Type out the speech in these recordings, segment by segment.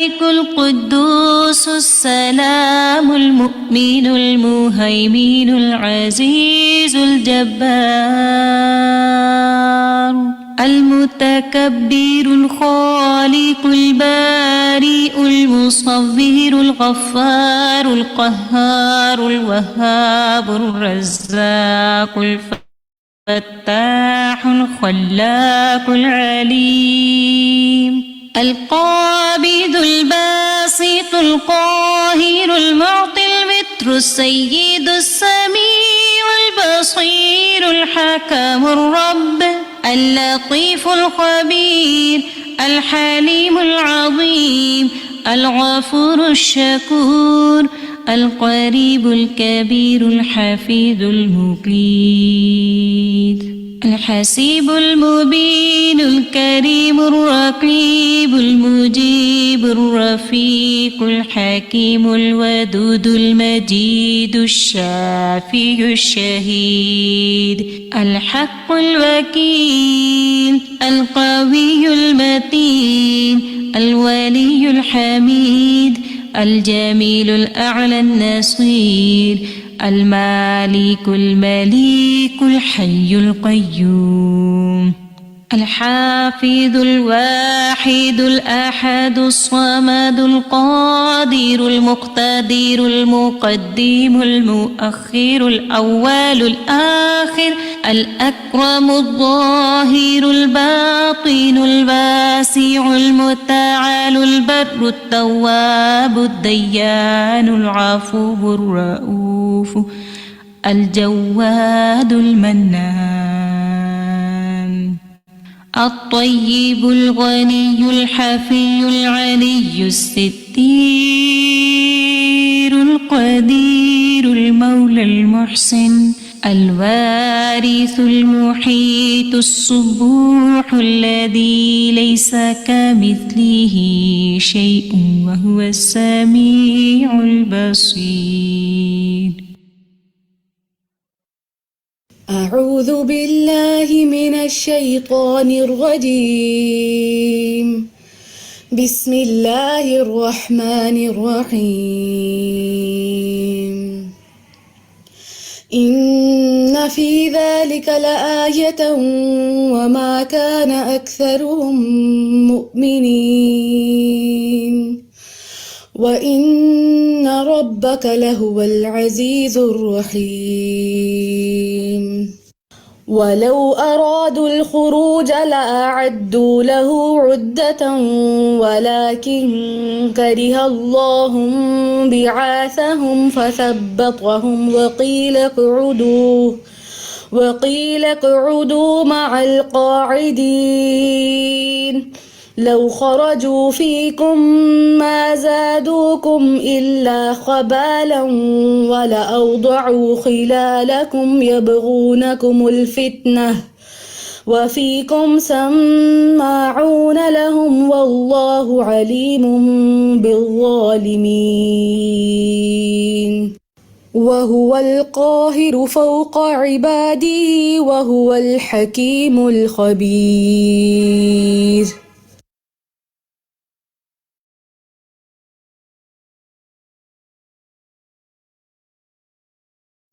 القدوس السلام المؤمن المهيمن العزيز الجبار المتكبر الخالق البارئ المصور الغفار القهار الوهاب الرزاق الفتاح الخلاق العليم القابض الباسط القاهر المعطي المتر السيد السميع البصير الحكم الرب اللطيف الخبير الحليم العظيم الغفور الشكور القريب الكبير الحفيظ المقيت الحسيب المبين الكريم الرقيب المجيب الرفيق الحكيم الودود المجيد الشافي الشهيد الحق الوكيل القوي المتين الولي الحميد الجميل الأعلى النصير المالك المليك الحي القيوم الحافظ الواحد الأحد الصمد القادر المقتدر المقدم المؤخر الأول الآخر الأكرم الظاهر الباطن الواسع المتعال البر التواب الديان العفو الرؤوف الجواد المنان الطيب الغني الحفي العلي الستير القدير المولى المحسن الوارث المحيط الصبوح الذي ليس كمثله شيء وهو السميع البصير. أعوذ بالله من الشيطان الرجيم. بسم الله الرحمن الرحيم. إن في ذلك لآية وما كان أكثرهم مؤمنين وإن ربك لهو العزيز الرحيم. ولو أرادوا الخروج لأعدوا له عدة ولكن كره الله بعاثهم فثبطهم وقيل اقعدوا مع القاعدين. لو خرجوا فيكم ما زادوكم إلا خبالا ولأوضعوا خلالكم يبغونكم الفتنة وفيكم سماعون لهم والله عليم بالظالمين. وهو القاهر فوق عباده وهو الحكيم الخبير.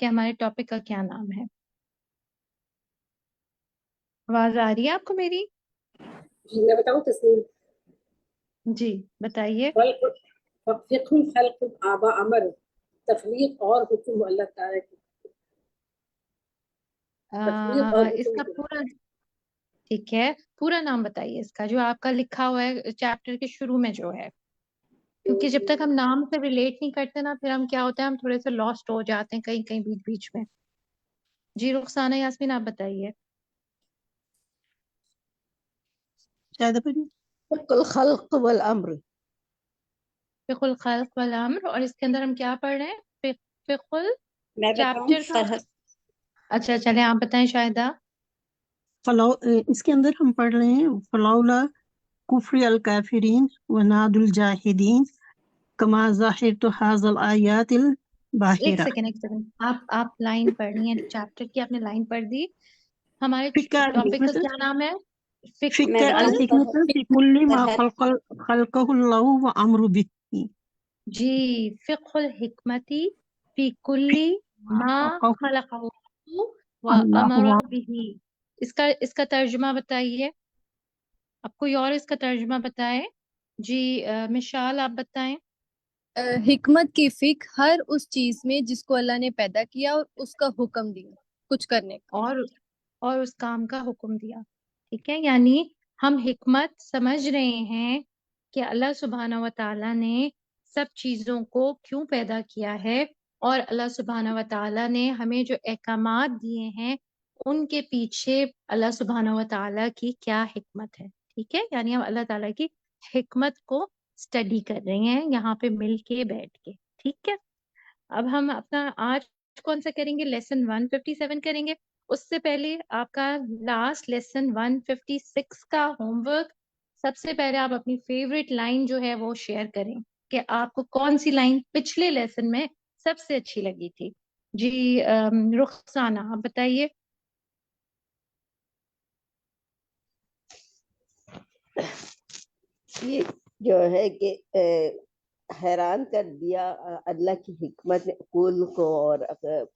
کہ ہمارے ٹاپک کا کیا نام ہے؟ آواز آ رہی ہے آپ کو میری؟ جی میں بتاؤں تسلیم. جی بتائیے. خلق فقہ خلق آبا امر تخلیق اور حکم اللہ تعالیٰ کی تخلیق اور اس کا حکم. پورا ٹھیک ہے، پورا نام بتائیے اس کا جو آپ کا لکھا ہوا ہے چیپٹر کے شروع میں جو ہے، کیونکہ جب تک ہم نام سے ریلیٹ نہیں کرتے نا پھر ہم کیا ہوتا ہے ہم تھوڑے سے لاسٹ ہو جاتے ہیں کہیں کہیں بیچ بیچ میں. جی رخسانہ یاسمین آپ بتائیے. شاید پڑھی. فقہ الخلق والامر. فقہ الخلق والامر، اور اس کے اندر ہم کیا پڑھ رہے ہیں؟ فقہ میں بتاؤں چیپٹر کا. اچھا چلیں آپ بتائیں شاہدہ. اس کے اندر ہم پڑھ رہے ہیں فلولا کفر الکافرین وناد الجاہدین کما ظاہر تو حاضل آیات ایک الباہرہ. سیکنڈ آپ لائن پڑھنی ہے چیپٹر کی، آپ نے لائن پڑھ دی. ہمارے فقہ ٹاپک کا کیا نام ہے؟ میں فقہ بتا دوں الحکمت فی کل ما خلقہ اللہ وامر به. جی فقہ الحکمتی فی کلی ما خلقہ وامر اللہ به. اس کا ترجمہ بتائیے. آپ کوئی اور اس کا ترجمہ بتائے. جی مشال آپ بتائیں. حکمت کی فکر ہر اس چیز میں جس کو اللہ نے پیدا کیا اور اس کا حکم دیا کچھ کرنے کا اور اس کام کا حکم دیا. ٹھیک ہے، یعنی ہم حکمت سمجھ رہے ہیں کہ اللہ سبحانہ و تعالیٰ نے سب چیزوں کو کیوں پیدا کیا ہے، اور اللہ سبحانہ و تعالیٰ نے ہمیں جو احکامات دیے ہیں ان کے پیچھے اللہ سبحانہ و تعالیٰ کی کیا حکمت ہے. ٹھیک ہے، یعنی ہم اللہ تعالیٰ کی حکمت کو اسٹڈی کر رہے ہیں یہاں پہ مل کے بیٹھ کے. ٹھیک ہے، اب ہم اپنا آج کون سا کریں گے؟ لیسن 157 کریں گے. اس سے پہلے آپ کا لاسٹ لیسن 156 کا ہوم ورک. سب سے پہلے آپ اپنی فیوریٹ لائن جو ہے وہ شیئر کریں کہ آپ کو کون سی لائن پچھلے لیسن میں سب سے اچھی لگی تھی. جی رخسانہ آپ بتائیے. یہ جو ہے کہ حیران کر دیا اللہ کی حکمت نے عقول کو اور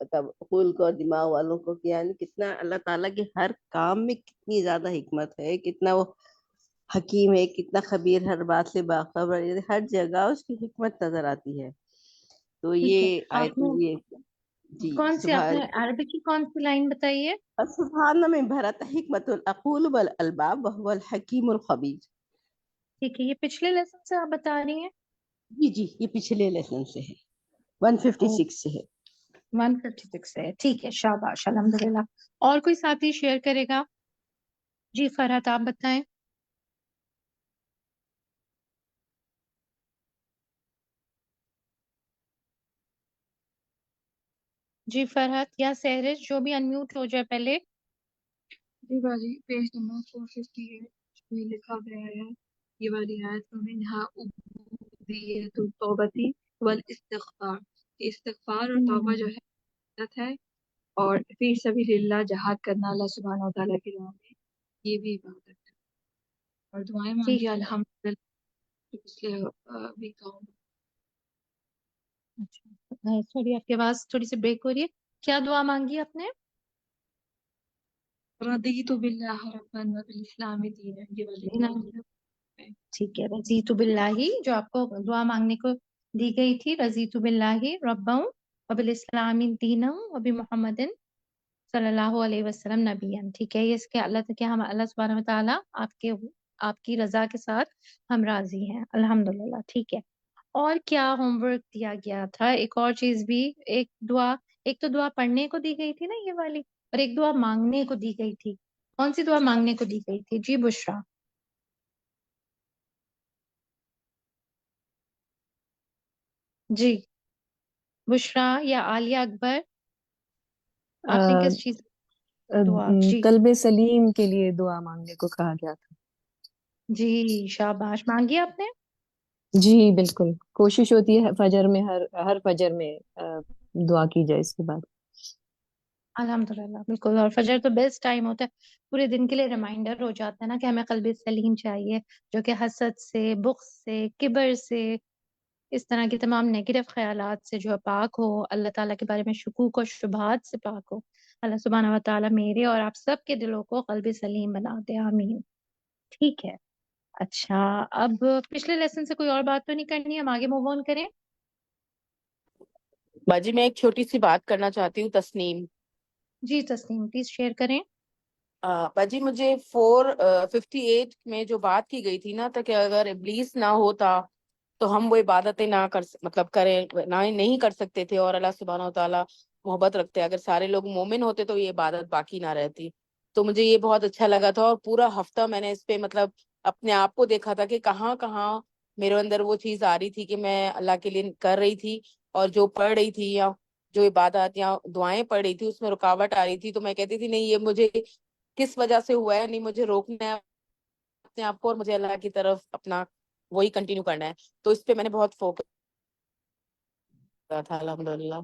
مطلب عقول کو اور دماغ والوں کو کہ یعنی کتنا اللہ تعالیٰ کے ہر کام میں کتنی زیادہ حکمت ہے، کتنا وہ حکیم ہے، کتنا خبیر، ہر بات سے باخبر، یعنی ہر جگہ اس کی حکمت نظر آتی ہے. تو ٹھیک ہے، یہ آپ آیت نے یہ جی کون سی، آپ سبحان نے عربی کی کون سی لائن بتائیے؟ سبحان من بھرت حکمت العقول والالباب وهو الحکیم الخبیر. ٹھیک ہے، یہ پچھلے لیسن سے آپ بتا رہی ہیں؟ جی جی یہ پچھلے لیسن سے ہے، 156 سے ہے. 156 سے. ٹھیک ہے، شاباش الحمدللہ. اور کوئی ساتھی شیئر کرے گا؟ جی فرحت آپ بتائیں. جی فرحت یا سہرش جو بھی انمیوٹ ہو جائے پہلے. جی باجی پیج نمبر 458 میں لکھا گیا ہے یہ والی آیت منہا عبودیت التوبتی والاستغفار. استغفار اور توبہ جو ہے عبادت ہے، اور فی سبیل اللہ جہاد کرنا اللہ سبحانہ وتعالیٰ کی راہ میں یہ بھی عبادت ہے. اور دعائیں مانگی ٹھیک ہے. الحمدللہ پچھلے بھی کہوں. اچھا سوری آپ کی آواز تھوڑی سی بریک ہو رہی ہے. کیا دعا مانگی آپ نے؟ رضیت باللہ ربا وبالاسلام دینا، یہ والی دعا. ٹھیک ہے، رضیت باللہ جو آپ کو دعا مانگنے کو دی گئی تھی، رضیت باللہ ربا وبالاسلام دینا وبمحمد صلی اللہ علیہ وسلم نبی. ٹھیک ہے، یہ اس کے اللہ کہ ہم اللہ سبحانہ وتعالیٰ آپ کی رضا کے ساتھ ہم راضی ہیں الحمدللہ. ٹھیک ہے، اور کیا ہوم ورک دیا گیا تھا؟ ایک اور چیز بھی، ایک تو دعا پڑھنے کو دی گئی تھی نا یہ والی، اور ایک دعا مانگنے کو دی گئی تھی. کون سی دعا مانگنے کو دی گئی تھی؟ جی بشرا. جی بشرا یا عالیہ اکبر، آپ نے کس چیز دعا؟ جی قلب سلیم کے لیے دعا مانگنے کو کہا گیا تھا. جی شاباش، مانگی آپ نے؟ جی بالکل، کوشش ہوتی ہے فجر میں ہر فجر میں دعا کی جائے اس کے بعد. الحمدللہ بالکل، اور فجر تو بیسٹ ٹائم ہوتا ہے، پورے دن کے لیے ریمائنڈر ہو جاتا ہے نا کہ ہمیں قلب سلیم چاہیے جو کہ حسد سے، بغض سے، کبر سے، اس طرح کے تمام نیگیٹو خیالات سے جو ہے پاک ہو، اللہ تعالیٰ کے بارے میں شکوک و شبہات سے پاک ہو. اللہ سبحانہ و تعالیٰ میرے اور آپ سب کے دلوں کو قلب سلیم بنا دے، آمین. ٹھیک ہے. اچھا، اب پچھلے لیسن سے کوئی اور بات تو نہیں کرنی ہے، ہم آگے موو آن کریں. باجی میں ایک چھوٹی سی بات کرنا چاہتی ہوں. تسنیم، جی تسنیم پلیز شیئر کریں. باجی مجھے 458 میں جو بات کی گئی تھی نا، تو کہ اگر ابلیس نہ ہوتا تو ہم وہ عبادتیں نہ مطلب نہیں کر سکتے تھے، اور اللہ سبحانہ و تعالیٰ محبت رکھتے. اگر سارے لوگ مومن ہوتے تو یہ عبادت باقی نہ رہتی. تو مجھے یہ بہت اچھا لگا تھا، اور پورا ہفتہ میں نے اس پہ مطلب اپنے آپ کو دیکھا تھا کہ کہاں کہاں میرے اندر وہ چیز آ رہی تھی کہ میں اللہ کے لیے کر رہی تھی، اور جو پڑھ رہی تھی یا جو عبادات یا دعائیں پڑھ رہی تھی اس میں رکاوٹ آ رہی تھی. تو میں کہتی تھی نہیں، یہ مجھے کس وجہ سے ہوا ہے، نہیں مجھے روکنا ہے اپنے آپ کو، اور مجھے اللہ کی طرف اپنا وہی کنٹینیو کرنا ہے. تو اس پہ میں نے بہت فوکس کیا تھا الحمدللہ.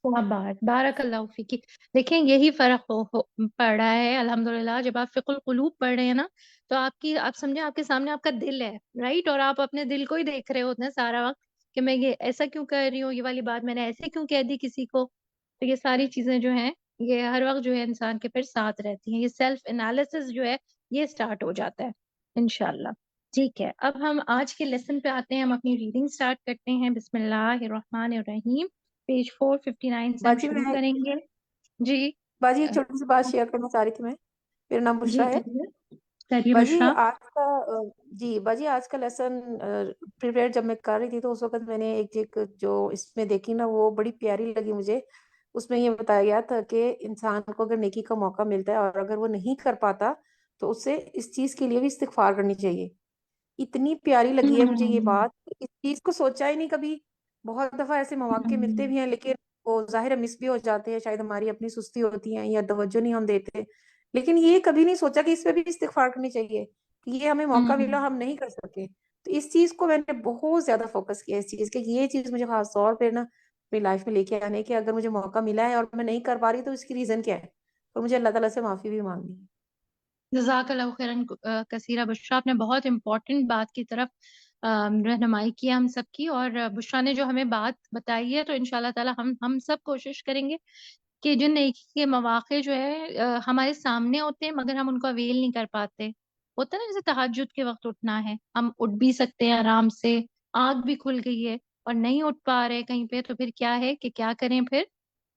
کیا بات، بارک اللہ فیکی. دیکھیں یہی فرق پڑ رہا ہے الحمدللہ. جب آپ فقہ القلوب پڑھ رہے ہیں نا، تو آپ سمجھیں آپ کے سامنے آپ کا دل ہے، رائٹ، اور آپ اپنے دل کو ہی دیکھ رہے ہوتے ہیں سارا وقت کہ میں یہ ایسا کیوں کر رہی ہوں، یہ والی بات میں نے ایسے کیوں کہہ دی کسی کو. تو یہ ساری چیزیں جو ہیں یہ ہر وقت جو ہے انسان کے پھر ساتھ رہتی ہیں. یہ سیلف انالیسس جو ہے یہ سٹارٹ ہو جاتا ہے انشاءاللہ. ٹھیک ہے، اب ہم آج کے لیسن پہ آتے ہیں. ہم اپنی ریڈنگ سٹارٹ کرتے ہیں. بسم اللہ الرحمن الرحیم. پیج 459 سے ہم باجی شروع میں کریں گے. جی باجی ایک چھوٹی سی بات شیئر کرنا چاہ رہی تھی میں. میرا نام جی بشرا ہے. کریے باجی بشرا. باجی آج کا لیسن پریپیئر جب میں کر رہی تھی تو اس وقت میں نے ایک جو اس میں دیکھی نا وہ بڑی پیاری لگی مجھے. اس میں یہ بتایا گیا تھا کہ انسان کو اگر نیکی کا موقع ملتا ہے اور اگر وہ نہیں کر پاتا تو اسے اس چیز کے لیے بھی استغفار کرنی چاہیے. اتنی پیاری لگی ہے مجھے یہ بات. اس چیز کو سوچا ہی نہیں کبھی. بہت دفعہ ایسے مواقع ملتے بھی ہیں لیکن وہ ظاہر مس بھی ہو جاتے ہیں، شاید ہماری اپنی سستی ہوتی ہیں یا توجہ نہیں ہم دیتے. لیکن یہ کبھی نہیں سوچا کہ اس پہ بھی استغفار کرنی چاہیے کہ یہ ہمیں موقع ملا ہم نہیں کر سکے. تو اس چیز کو میں نے بہت زیادہ فوکس کیا، اس چیز کہ یہ چیز مجھے خاص طور پہ نا اپنی لائف میں لے کے آنے کہ اگر مجھے موقع ملا ہے اور میں نہیں کر پا رہی تو اس کی ریزن کیا ہے، اور مجھے اللہ تعالیٰ سے معافی بھی مانگنی ہے. جزاک اللہ خیرن کثیرہ. بشرا آپ نے بہت امپورٹنٹ بات کی طرف رہنمائی کیا ہم سب کی، اور بشرا نے جو ہمیں بات بتائی ہے تو انشاءاللہ تعالی ہم سب کوشش کریں گے کہ جن نیکی کے مواقع جو ہے ہمارے سامنے ہوتے ہیں مگر ہم ان کو اویل نہیں کر پاتے. ہوتا ہے نا جیسے تہجد کے وقت اٹھنا ہے، ہم اٹھ بھی سکتے ہیں آرام سے، آنکھ بھی کھل گئی ہے اور نہیں اٹھ پا رہے کہیں پہ، تو پھر کیا ہے کہ کیا کریں، پھر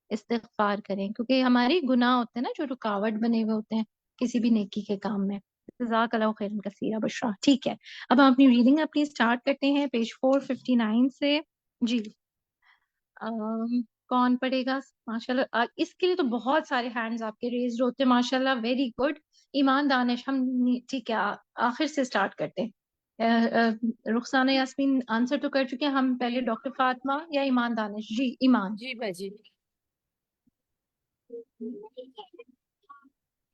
استغفار کریں، کیونکہ ہماری گناہ ہوتے ہیں نا جو رکاوٹ بنے ہوئے ہوتے ہیں کسی بھی نیکی کے کام میں. جزاک اللہ خیرن کثیرہ بشرا. ٹھیک ہے، اب ہم اپنی ریڈنگ اپنی سٹارٹ کرتے ہیں پیج 459 سے. جی کون پڑھے گا؟ ماشاءاللہ اس کے لیے تو بہت سارے ہینڈز آپ کے ریزڈ ہوتے ہیں، ماشاءاللہ ویری گڈ. ایمان دانش ہم ٹھیک ہے آخر سے سٹارٹ کرتے ہیں. رخسانہ یاسمین آنسر تو کر چکے ہیں ہم، پہلے ڈاکٹر فاطمہ یا ایمان دانش؟ جی ایمان. جی باجی.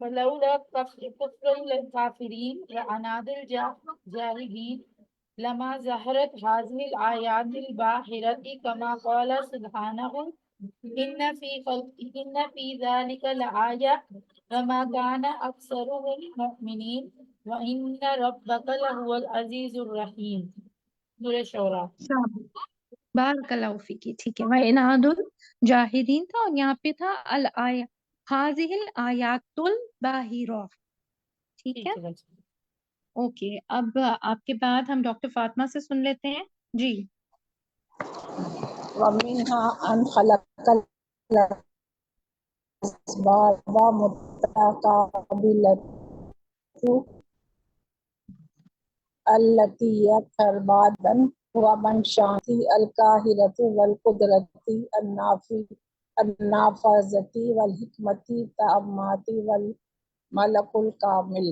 فلولا كفر الكافرين وعناد الجاهلين لما ظهرت هذه الآيات الباهرة كما قال سبحانه إن في ذلك لآية وما كان أكثرهم مؤمنين وإن ربك لهو العزيز الرحيم. سورة شورى. بارک اللہ فیکی. ٹھیک ہے، وَإِنَادُ الْجَاهِدِينَ تھا اور یہاں پہ تھا الآیہ هذه الآیات الباہرہ. ٹھیک ہے اوکے. اب آپ کے بعد ہم ڈاکٹر فاطمہ سے سن لیتے ہیں. جی. وَمِنْهَا أَنْ خَلَقَ الْأَسْبَابَ مُتَقَابِلَةً التي يتربادن ومنشآت القاهرة والقدرة النافذة والحكمة التامة والملك الكامل.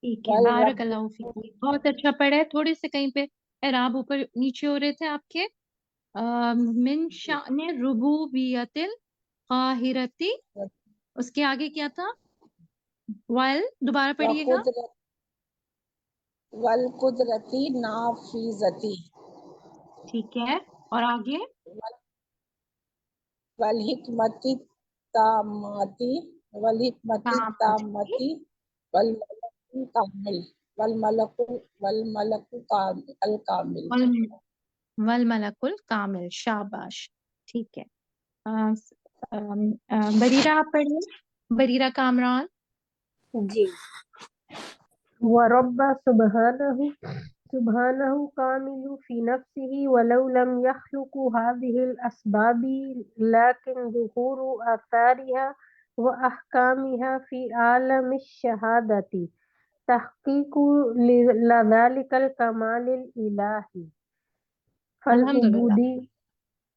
ٹھیک ہے، بارک اللہ فیک. بہت اچھا پڑھا ہے. تھوڑے سے کہیں پہ اعراب اوپر نیچے ہو رہے تھے آپ کے. من شأن ربوبیت القاہرتی، اس کے آگے کیا تھا؟ دوبارہ پڑھیے گا. والقدرة النافذة. ٹھیک ہے، اور آگے؟ والحکمت التامة والملک الکامل. والملک الکامل. شاباش. ٹھیک ہے. بریرہ آپ پڑھیے. بریرہ کامران. جی. ورب سبحانه كامل في نفسه ولو لم يخلق هذه الأسباب لكن ظهور آثارها وأحكامها في عالم الشهادة تحقيق لذلك الكمال الإلهي الحمدللہ. فالعبودي.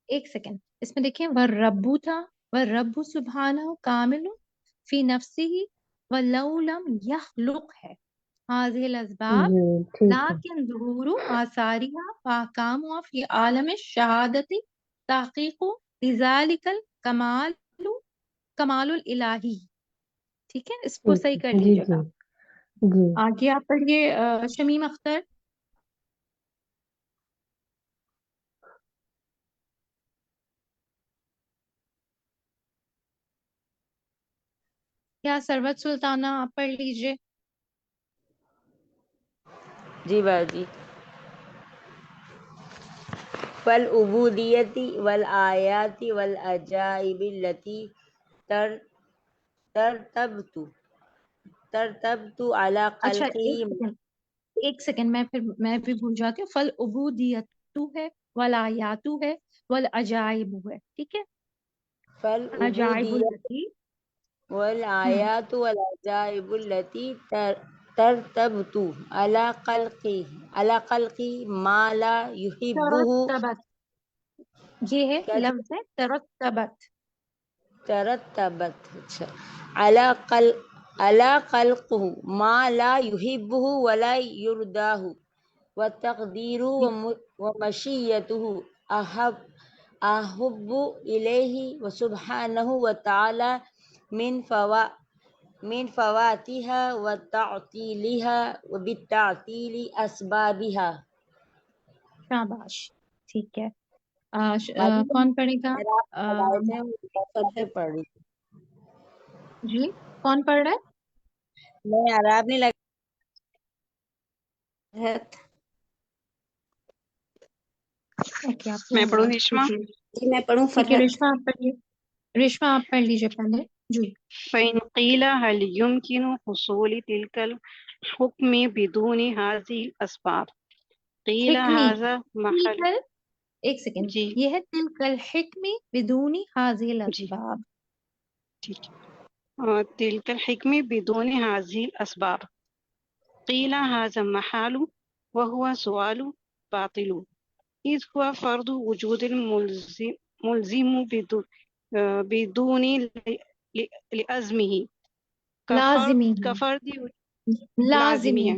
ایک سیکنڈ اس میں دیکھیں. والرب تھا. والرب سبحانہ کامل فی نفسہ ولو لم یخلق ہے. هذه الاسباب جی ٹھیک ہے. لیکن ظہور آثارها واحکامها فی عالم الشہادت تحقیق لذالک الکمال کمال الالہی. ٹھیک ہے. اس کو صحیح کر جی لیجیے جی گا. جی. آگے آپ پڑھیے شمیم اختر. یا سروت سلطانہ آپ پڑھ لیجیے. جی باجی. فالعبودیت والآیات والعجائب التي ترتبط على اچھا خلقه. ایک سیکنڈ میں بھی بھول جاتی ہوں. فل عبودیت ہے والآیات ہے والعجائب ہے. ٹھیک ہے. عجائب فالعبودیت التی. والآیات والعجائب التي ترتبط على خلق ما لا يحبه. ترتبت یہ ہے لفظ ہے ترتبت. ترتبت اچھا على خلقه ما لا يحبه ولا يرضاه وتقديره ومشيته أحب إليه وسبحانه وتعالى من فواتها وتعطيلها وبالتعطيل أسبابها. شاباش. ٹھیک ہے. کون پڑھے گا؟ سب سے پڑھی جی کون پڑھ رہا ہے؟ میں عراب نہیں لگ اوکے آپ میں پڑھوں ریشما؟ جی میں پڑھوں. ٹھیک ہے ریشما آپ پڑھیے. ریشما آپ پڑھ لیجیے پہلے. جی. فإن قيل هل يمكن حصول تلك الحكم بدون هذه الأسباب قيل حکمی هذا محل. ایک سیکنڈ جی یہ ہے تلک الحکم بدون هذه جی الاسباب. ٹھیک ہے. تلك الحكم بدون هذه الأسباب قيل هذا محال وهو سؤال باطل إذ هو فرض وجود الملزم بدون لأزمه لازمی كفرد لازمه لازمی ہے.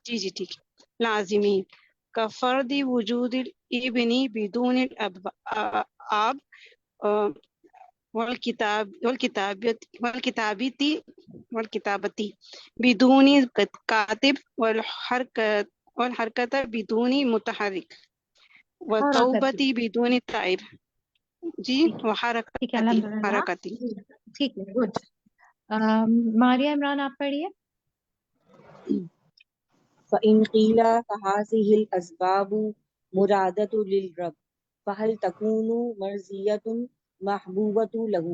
جی ٹھیک ہے. لازمه كفرد وجود الابن بدون الأب والكتابة بدون كاتب والحركة بدون متحرك والتوبة بدون تائب. جی ٹھیک ہے وحركتي الحمدللہ. حركتي. ٹھیک ہے گڈ. ماریہ عمران آپ پڑھیے. فإن قيل فهذه الأسباب مرادة للرب فهل تكون مرضية محبوبة له.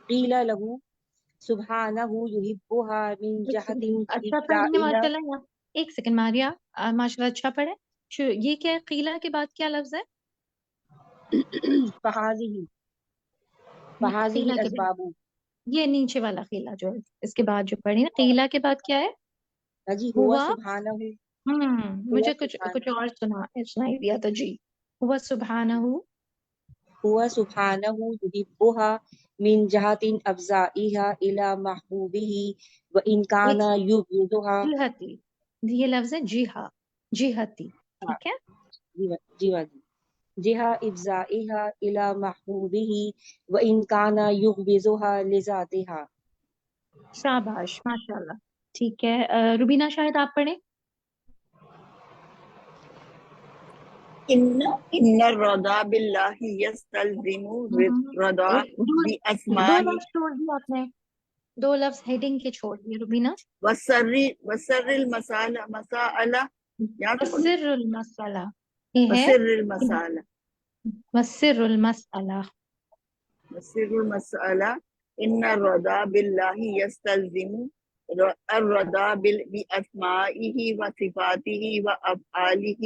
قيل له سبحانه يحبها من جهة اچھا پڑھنے إبدائها. ماشاء اللہ. ایک سیکنڈ ماریہ ماشاء اللہ اچھا پڑھے. یہ کیا ہے؟ قیلہ کے بعد کیا لفظ ہے؟ فهذه قیلہ کے بعد الأسباب. یہ نیچے والا قیلہ جو ہے اس کے بعد جو پڑھی نا قیلہ کے بعد کیا ہے؟ جی ہوا سبحانہ مجھے کچھ اور سنائی دیا تھا. جی ہوا سبحانہ يحبها من جهة أفزائها إلى محبوبه وإن كان يبغضها. جہتی. یہ لفظ ہے جہتی. ٹھیک ہے. جهة إفزائها إلى محبوبه وإن كان يبغضها لذاتها. شاباش ماشاء اللہ. ٹھیک ہے. روبینہ شاہد آپ پڑھیں. ان الرضا باللہ یستلزم رضا دو باسمائہ. لفظ چھوڑ دیا آپ نے. دو لفظ ہیڈنگ کے چھوڑ دیے روبینہ. وسر المسائل مسائل سر المسئلہ یہ ہے وسر المسالہ وسر المسئلہ. وسر المسالہ ان الرضا باللہ یستلزم الرضا باسمائہ وصفاتہ وافعالہ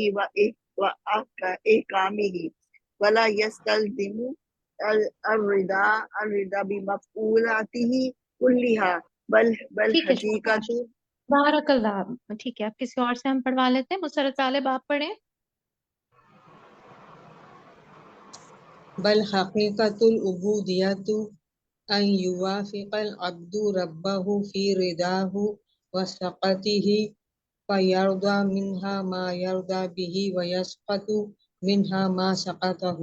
واحکامہ ولا یستلزم الرضا بمفعولاتہ کلھا بل ٹھیک ہے حقیقت. شاباش، بارک اللہ. ٹھیک ہے، اب کسی اور سے ہم پڑھوا لیتے ہیں. مسرت طالب آپ پڑھیں. بل حقیقت العبودیت ان یوافق العبد ربہ فی رضاہ وسخطہ فیرضى منها ما يرضى به ويسقط منها ما سقطه.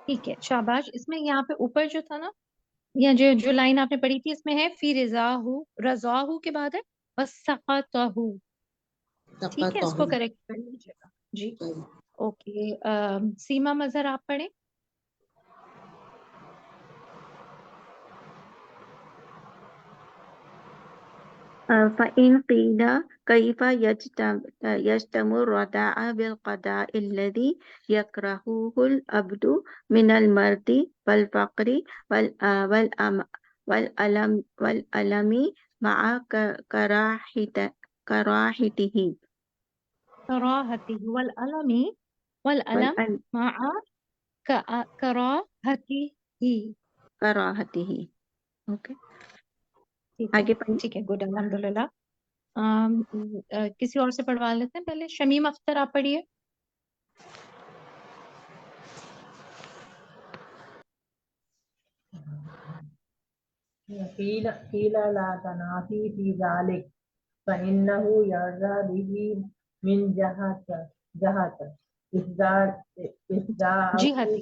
ٹھیک ہے شاباش. اس میں یہاں پہ اوپر جو تھا نا، یا جو لائن آپ نے پڑھی تھی، اس میں ہے فی رضاہ، رضاہ کے بعد ہے وسقطہ. ٹھیک ہے، اس کو کریکٹ کر لیجیے گا. جی اوکے. سیما مظہر آپ پڑھیں. فإن قيل كيف يجتمع الرداء بالقضاء الذي يكرهه العبد من المرض والفقر والألم مع كراهته والألم مع كراهته. اوکے آگے ٹھیک ہے، گڈ، الحمدللہ. کسی اور سے پڑھوا لیتے ہیں. پہلے شمیم اختر آپ پڑھیے. قيل لا تنافي في ذلك فإنه يرضى به من جهة جہتی.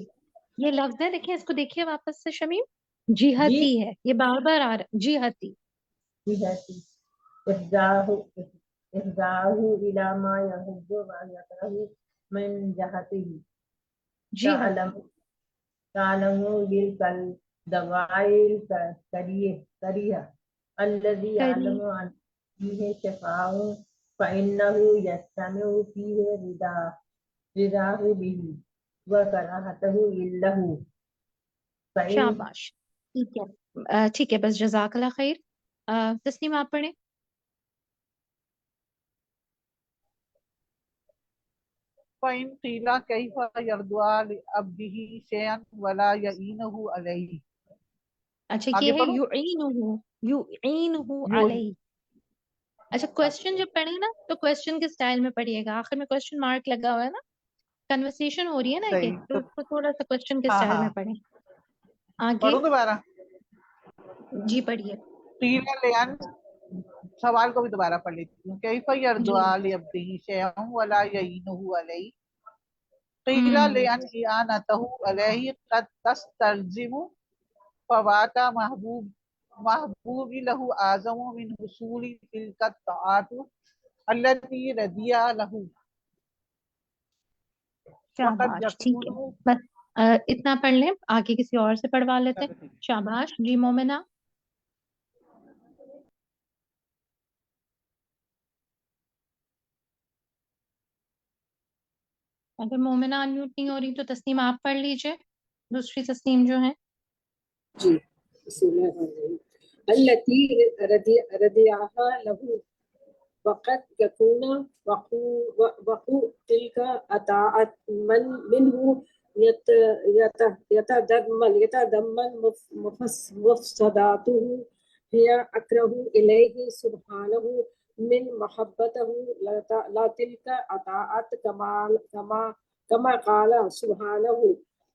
یہ لفظ ہے، دیکھیں اس کو، دیکھیے واپس سے. شمیم جہتی ہے، یہ بار بار آ رہا. جہتی إفضاه إلى ما يحب ويكره من جهته تعلم بالدواعي الكريهة الذي يعلم أن فيه شفاء فإنه يجتمع فيه رضاه به وكراهته له. شاباش. ٹھیک ہے بس، جزاک اللہ خیر. تسنیم آپ پڑھیں. فإن قيل كيف يرضى لعبده شيئا ولا يعينه عليه. اچھا یہ ہے یعینہ علیہ. اچھا کوشچن جب پڑھیں نا تو کوشچن کے سٹائل میں پڑھیے گا. آخر میں کوشچن مارک لگا ہوا ہے نا، کنورسیشن ہو رہی ہے نا، یہ تو اس کو تھوڑا سا کوشچن کے سٹائل میں پڑھیں. آگے پڑھوں دوبارہ. جی پڑھیے. قیل لأن، سوال کو بھی دوبارہ پڑھ لیتی ہوں. کیف یرضى لعبده شيئا ولا يعينه عليه. قیل لأن إعانته عليه قد تستلزم فوات محبوب له أعظم من حصول تلك الطاعات التي رضي له. شاباش. ٹھیک ہے بس اتنا پڑھ لیں. آگے کسی اور سے پڑھوا لیتے ہیں. شاباش. جی مومنہ. اگر مومنہ انمیوٹ نہیں ہو رہی تو تسنیم آپ پڑھ لیجئے، دوسری تسنیم جو ہے. جی بسم اللہ الرحمن الرحیم. التي رضيها له وقد يكون وقوع تلك اطاعت من منه يتضمن مفسداته هي اكره اليه سبحانه من محبته لا تلك اطاعت كما قال سبحانه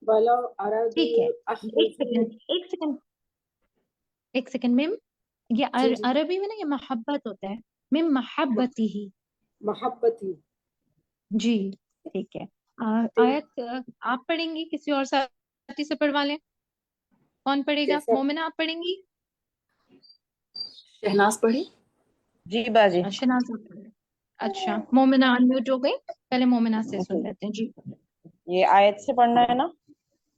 ولو ارادوا. ایک سیکنڈ میم، یہ عربی میں نا یہ محبت ہوتا ہے. من محبتی ہی. محبتی. جی ٹھیک ہے. آیت آپ پڑھیں گی، کسی اور ساتھی سے پڑھوا لیں. کون پڑھے گا؟ مومنہ آپ پڑھیں گی؟ شہناز پڑھی. جی باجی. شہناز آپ پڑھیں. اچھا مومنہ انمیوٹ ہو گئی، پہلے مومنہ سے سن لیتے ہیں. جی یہ آیت سے پڑھنا ہے نا؟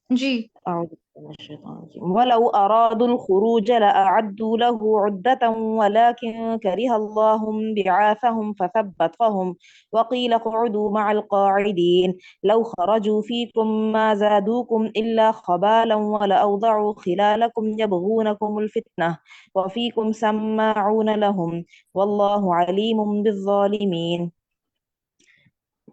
جی أعوذ بالله من الشيطان الرجيم ولو أرادوا الخروج لأعدوا له عدة ولكن كره الله بعاثهم فثبطهم وقيل اقعدوا مع القاعدين لو خرجوا فيكم ما زادوكم إلا خبالا ولأوضعوا خلالكم يبغونكم الفتنة وفيكم سماعون لهم والله عليم بالظالمين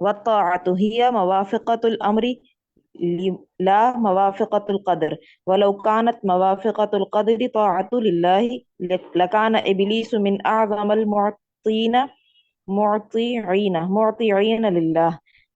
والطاعة هي موافقة الأمر لا موافقة القدر ولو كانت موافقة القدر طاعة لله لكان إبليس من أعظم المعطين معطيين لله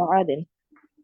وعاد.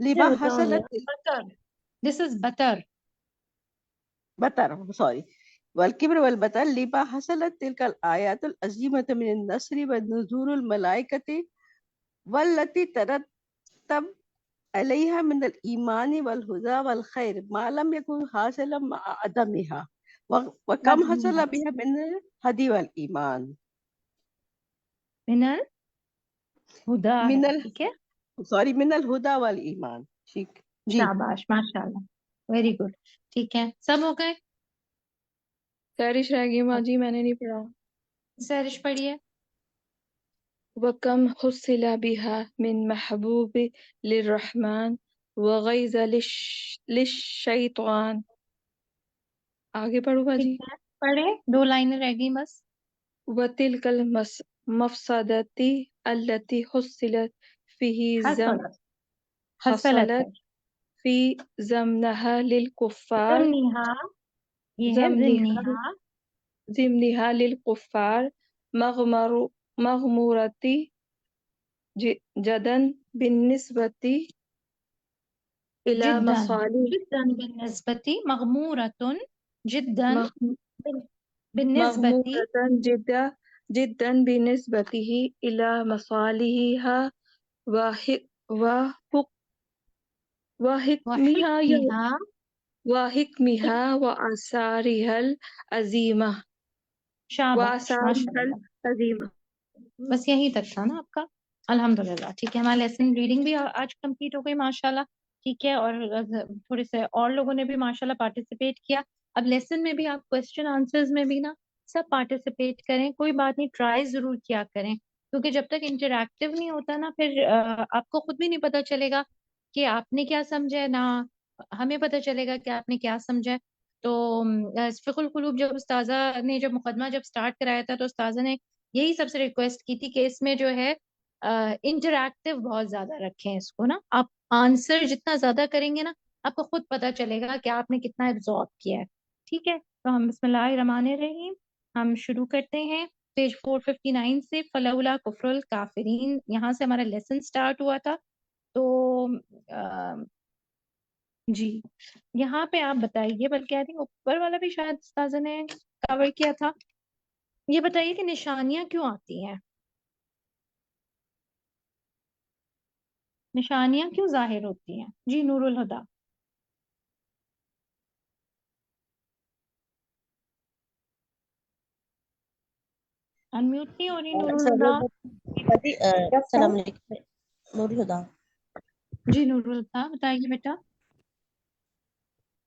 لما بتر حصلت بٹر، دس از بٹر. بطر سوري والكبر والبطر لما حصلت تلك الآيات العظيمة من النصر ونزول الملائكة والتي ترتب عليها من الإيمان والهدى والخير ما لم يكن حاصلا مع عدمها وكم حصل بها من الهدي والإيمان من الہدا من ہے، ٹھیک ہے. سوري من الهدى والإيمان ٹھیک جی شاباش، ماشاء اللہ، ویری گڈ. ٹھیک ہے، سب ہو گئے. سرش رہ گئی ماں جی، میں نے نہیں پڑھا. سرش پڑھیے. وَكَمْ حُصِّلَ بِهَا مِنْ مَحْبُوبِ لِلرَّحْمَنِ وَغَيْظَ لِلشَّيْطَانِ. آگے پڑھو باجی. ٹھیک ہے، پڑھے، 2 لائنیں رہ گئی بس. وَتِلْكَ الْمَفْسَدَةِ الَّتِي حُصِّلَتْ حصلت حصلت ہے، فِي زَمْنِهَا لِلْكُفَّارِ ضمنها، یہ ہے ضمنها. ضمنها للكفار مغمورة جدا بالنسبة إلى جدا مصالح جدا بالنسبة مغمورة جدا مغ- بالنسبة مغمورة جدا بنسبته إلى مصالحها وحك- وحك- وحكمها وحكمها. وحكمها وآثارها العظيمة شاباش، وآثارها ماشاء اللہ. العظيمة. بس یہی تک تھا نا آپ کا. الحمدللہ. ٹھیک ہے، ہمارا لیسن ریڈنگ بھی آج کمپلیٹ ہو گئی ماشاءاللہ. ٹھیک ہے، اور تھوڑے سے اور لوگوں نے بھی ماشاءاللہ پارٹیسپیٹ کیا. اب لیسن میں بھی آپ کوشچن آنسرز میں بھی نا سب پارٹیسپیٹ کریں، کوئی بات نہیں، ٹرائی ضرور کیا کریں، کیونکہ جب تک انٹریکٹیو نہیں ہوتا نا پھر آپ کو خود بھی نہیں پتا چلے گا کہ آپ نے کیا سمجھا ہے، نہ ہمیں پتا چلے گا کہ آپ نے کیا سمجھا ہے. تو فقہ القلوب جب استاذہ نے جب مقدمہ جب سٹارٹ کرایا تھا تو استاذہ نے یہی سب سے ریکویسٹ کی تھی کہ اس میں جو ہے انٹریکٹیو بہت زیادہ رکھیں اس کو نا. آپ آنسر جتنا زیادہ کریں گے نا آپ کو خود پتا چلے گا کہ آپ نے کتنا ایبزارب کیا ہے. ٹھیک ہے، تو ہم بسم اللہ الرحمن الرحیم ہم شروع کرتے ہیں پیج 459 سے. فلولا کفر الکافرین، یہاں سے ہمارا لیسن سٹارٹ ہوا تھا. تو جی یہاں پہ آپ بتائیے، بلکہ آئی تھنک اوپر والا بھی شاید استاذہ نے کور کیا تھا. یہ بتائیے کہ نشانیاں کیوں آتی ہیں، نشانیاں کیوں ظاہر ہوتی ہیں. جی نور الہدا. انمیوٹ نہیں ہو رہی نور الہدا. السلام علیکم، نور الہدا. جی نور الہدا بتائیے بیٹا.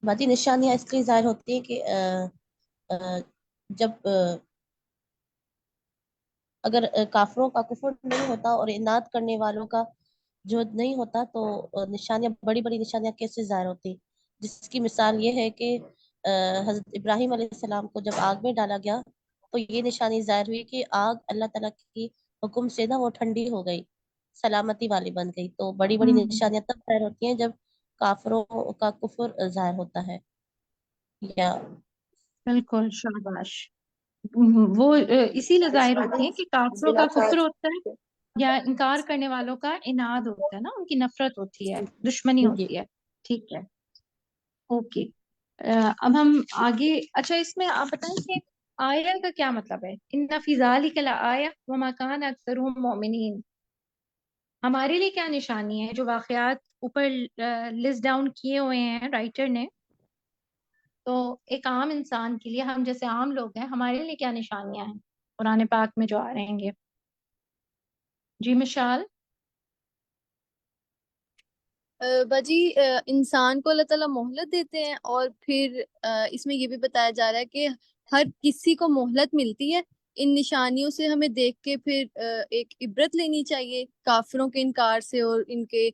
باجی نشانیاں اس لیے ظاہر ہوتی ہیں کہ جب اگر کافروں کا کفر نہیں ہوتا اور اناد کرنے والوں کا جو نہیں ہوتا تو نشانیاں، بڑی بڑی نشانیاں کیسے ظاہر ہوتی. جس کی مثال یہ ہے کہ حضرت ابراہیم علیہ السلام کو جب آگ میں ڈالا گیا تو یہ نشانی ظاہر ہوئی کہ آگ اللہ تعالیٰ کی حکم سے نا وہ ٹھنڈی ہو گئی، سلامتی والی بن گئی. تو بڑی بڑی نشانیاں تب ظاہر ہوتی ہیں جب کافروں کا کفر ظاہر ہوتا ہے. یا بالکل شاباش. وہ اسی لیے ظاہر ہوتی ہیں کہ کافروں کا کفر ہوتا ہے یا انکار کرنے والوں کا اناد ہوتا ہے نا، ان کی نفرت ہوتی ہے، دشمنی ہوتی ہے. ٹھیک ہے، اوکے. اب ہم آگے، اچھا اس میں آپ بتائیں کہ آیا کا کیا مطلب ہے. ان فی ذالک لآیہ وما کان اکثرهم مؤمنین. ہمارے لیے کیا نشانی ہے، جو واقعات اوپر لسٹ ڈاؤن کیے ہوئے ہیں رائٹر نے، تو ایک عام انسان کے لیے، ہم جیسے عام لوگ ہیں، ہمارے لیے کیا نشانیاں ہیں قرآن پاک میں جو آ رہیں گے. جی مشال. باجی انسان کو اللہ تعالیٰ مہلت دیتے ہیں، اور پھر اس میں یہ بھی بتایا جا رہا ہے کہ ہر کسی کو مہلت ملتی ہے. ان نشانیوں سے ہمیں دیکھ کے پھر ایک عبرت لینی چاہیے کافروں کے انکار سے اور ان کے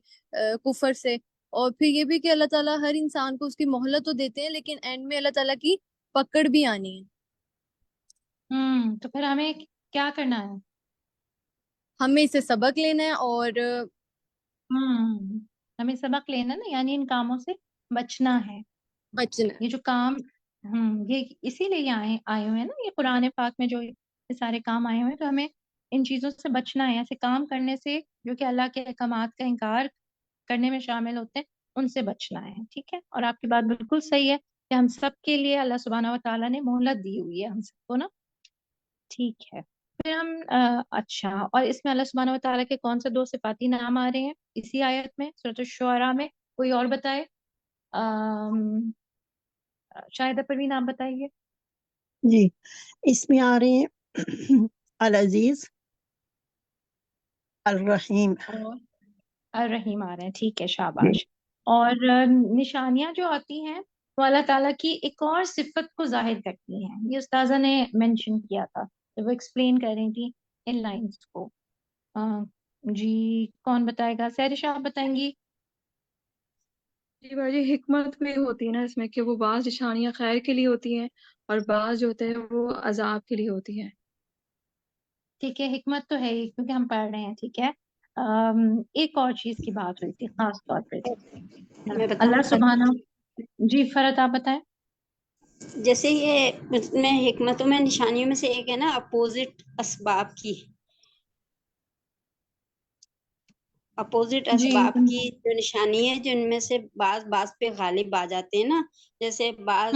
کفر سے. اور پھر یہ بھی کہ اللہ تعالیٰ ہر انسان کو اس کی مہلت تو دیتے ہیں، لیکن اینڈ میں اللہ تعالیٰ کی پکڑ بھی آنی ہے. تو پھر ہمیں کیا کرنا ہے، ہمیں اسے سبق لینا ہے اور ہمیں سبق لینا نا، یعنی ان کاموں سے بچنا ہے. بچنا. یہ جو کام یہ اسی لیے آئے ہوئے ہیں نا، یہ قرآن پاک میں جو یہ سارے کام آئے ہوئے ہیں، تو ہمیں ان چیزوں سے بچنا ہے، ایسے کام کرنے سے جو کہ اللہ کے احکامات کا انکار کرنے میں شامل ہوتے ہیں ان سے بچنا ہے، ٹھیک ہے؟ اور آپ کی بات بالکل صحیح ہے کہ ہم سب کے لیے اللہ سبحانہ و تعالیٰ نے مہلت دی ہوئی ہے ہم سب کو نا، ٹھیک ہے؟ پھر ہم اچھا، اور اس میں اللہ سبحانہ و تعالیٰ کے کون سے 2 صفاتی نام آ رہے ہیں اسی آیت میں سورۃ الشعراء میں؟ کوئی اور بتائے؟ شاہدہ پروین آپ بتائیے۔ جی، اس میں آ رہے ہیں العزیز، الرحیم۔ اور الرحیم آ رہے ہیں، ٹھیک ہے، شاباش۔ اور نشانیاں جو آتی ہیں وہ اللہ تعالیٰ کی ایک اور صفت کو ظاہر کرتی ہیں، یہ استاذہ نے مینشن کیا تھا جب وہ ایکسپلین کر رہی تھی ان لائنس کو۔ جی کون بتائے گا؟ سہرشہ آپ بتائیں گی؟ جی باجی، حکمت بھی ہوتی ہے نا اس میں کہ وہ بعض نشانیاں خیر کے لیے ہوتی ہیں اور بعض جو ہوتے ہیں وہ عذاب کے لیے ہوتی ہیں۔ ٹھیک ہے، حکمت تو ہے ہی کیونکہ ہم پڑھ رہے ہیں، ٹھیک ہے۔ ایک اور چیز کی بات ہوئی تھی خاص طور پہ، میں بتاؤں اللہ سبحانہ، جی فرت آپ بتائیں۔ جیسے یہ اس میں حکمتوں میں نشانیوں میں سے ایک ہے نا اپوزٹ اسباب کی، اپوزٹ جی اسباب کی جو نشانی ہے جن میں سے بعض پہ غالب آ جاتے ہیں نا، جیسے بعض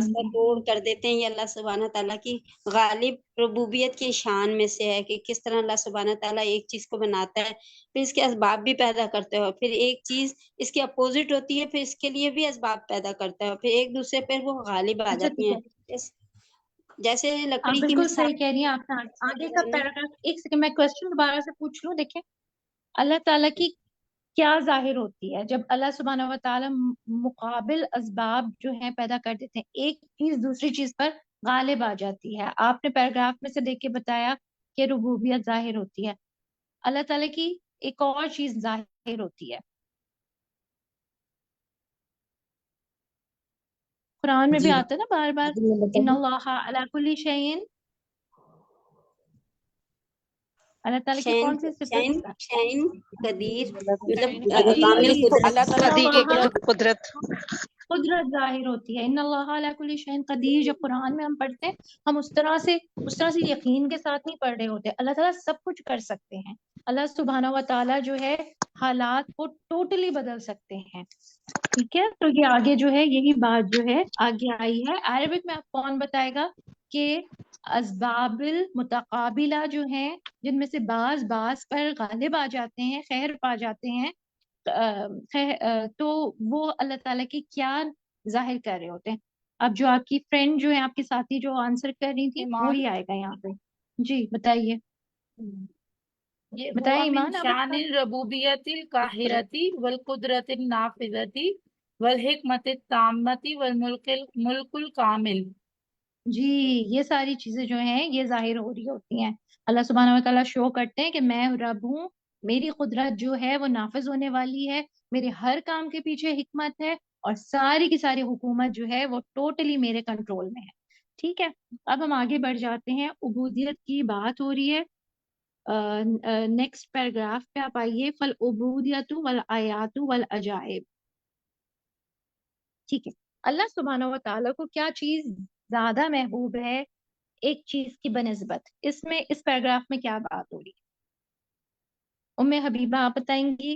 کا توڑ کر دیتے ہیں، یہ اللہ سبحانہ تعالیٰ کی غالب ربوبیت کی شان میں سے ہے کہ کس طرح اللہ سبحانہ تعالیٰ ایک چیز کو بناتا ہے پھر اس کے اسباب بھی پیدا کرتے ہو، پھر ایک چیز اس کی اپوزٹ ہوتی ہے پھر اس کے لیے بھی اسباب پیدا کرتا ہے، پھر ایک دوسرے پر وہ غالب آ اچھا جاتی ٹھیک ہیں۔ ہے، جیسے آپ لکڑی کی بالکل مثال صحیح کہہ رہی ہیں۔ آپ نے آگے کا پیراگراف، ایک سیکنڈ میں کوشچن دوبارہ سے پوچھ لوں، دیکھیں اللہ تعالیٰ کی کیا ظاہر ہوتی ہے جب اللہ سبحانہ و تعالیٰ مقابل اسباب جو ہیں پیدا کر دیتے ہیں، ایک چیز دوسری چیز پر غالب آ جاتی ہے۔ آپ نے پیراگراف میں سے دیکھ کے بتایا کہ ربوبیت ظاہر ہوتی ہے، اللہ تعالیٰ کی ایک اور چیز ظاہر ہوتی ہے، قرآن میں بھی جی آتا ہے نا بار بار، ان اللہ علی کل شیء، اللہ تعالیٰ کی شین کون سی صفت؟ شین قدیر، مطلب کامل قدیر، قدرت، اللہ تعالیٰ ان کی اللہ قدرت۔ قدرت ظاہر ہوتی ہے، ان اللہ علی کل شیء قدیر۔ جب قرآن میں ہم پڑھتے ہیں ہم اس طرح سے یقین کے ساتھ نہیں پڑھ رہے ہوتے، اللہ تعالیٰ سب کچھ کر سکتے ہیں، اللہ سبحانہ و تعالیٰ جو ہے حالات کو ٹوٹلی بدل سکتے ہیں، ٹھیک ہے؟ تو یہ آگے جو ہے یہی بات جو ہے آگے آئی ہے۔ عربک میں آپ کون بتائے گا کہ اسباب المتقابلہ جو ہیں جن میں سے بعض پر غالب آ جاتے ہیں، خیر پا جاتے ہیں، تو وہ اللہ تعالیٰ کی کیا ظاہر کر رہے ہوتے ہیں؟ اب جو آپ کی فرینڈ جو ہے، آپ کے ساتھی جو آنسر کر رہی تھی، وہی آئے گا یہاں پہ۔ جی بتائیے، یہ بتائیں ہوا من ایمان آپ شان بتا۔ الربوبیت القاہرتی والقدرت النافذتی والحکمت التامتی والملک الکامل۔ جی یہ ساری چیزیں جو ہیں یہ ظاہر ہو رہی ہوتی ہیں، اللہ سبحانہ و تعالیٰ شو کرتے ہیں کہ میں رب ہوں، میری قدرت جو ہے وہ نافذ ہونے والی ہے، میرے ہر کام کے پیچھے حکمت ہے، اور ساری کی ساری حکومت جو ہے وہ ٹوٹلی میرے کنٹرول میں ہے، ٹھیک ہے؟ اب ہم آگے بڑھ جاتے ہیں، عبودیت کی بات ہو رہی ہے۔ نیکسٹ پیراگراف پہ آپ آئیے، فالعبودیت والآیات والعجائب، ٹھیک ہے؟ اللہ سبحانہ و تعالیٰ کو کیا چیز زیادہ محبوب ہے ایک چیز کی بنسبت؟ اس میں اس پیراگراف میں کیا بات ہو رہی ہے؟ ام حبیبہ آپ بتائیں گی؟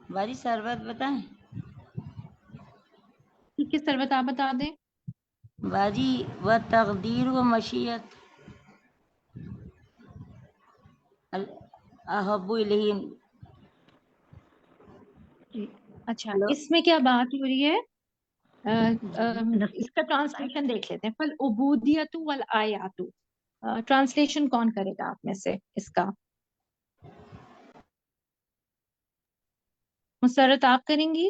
باری سربت بتائیں؟ ٹھیک ہے سربت آپ بتا دیں۔ باجی و تقدیر و مشیت احب الیہ۔ اچھا اس میں کیا بات ہو رہی ہے؟ اس کا ٹرانسلیشن دیکھ لیتے ہیں، فالعبودیت والآیات، ٹرانسلیشن کون کرے گا آپ میں سے اس کا؟ مسرت آپ کریں گی؟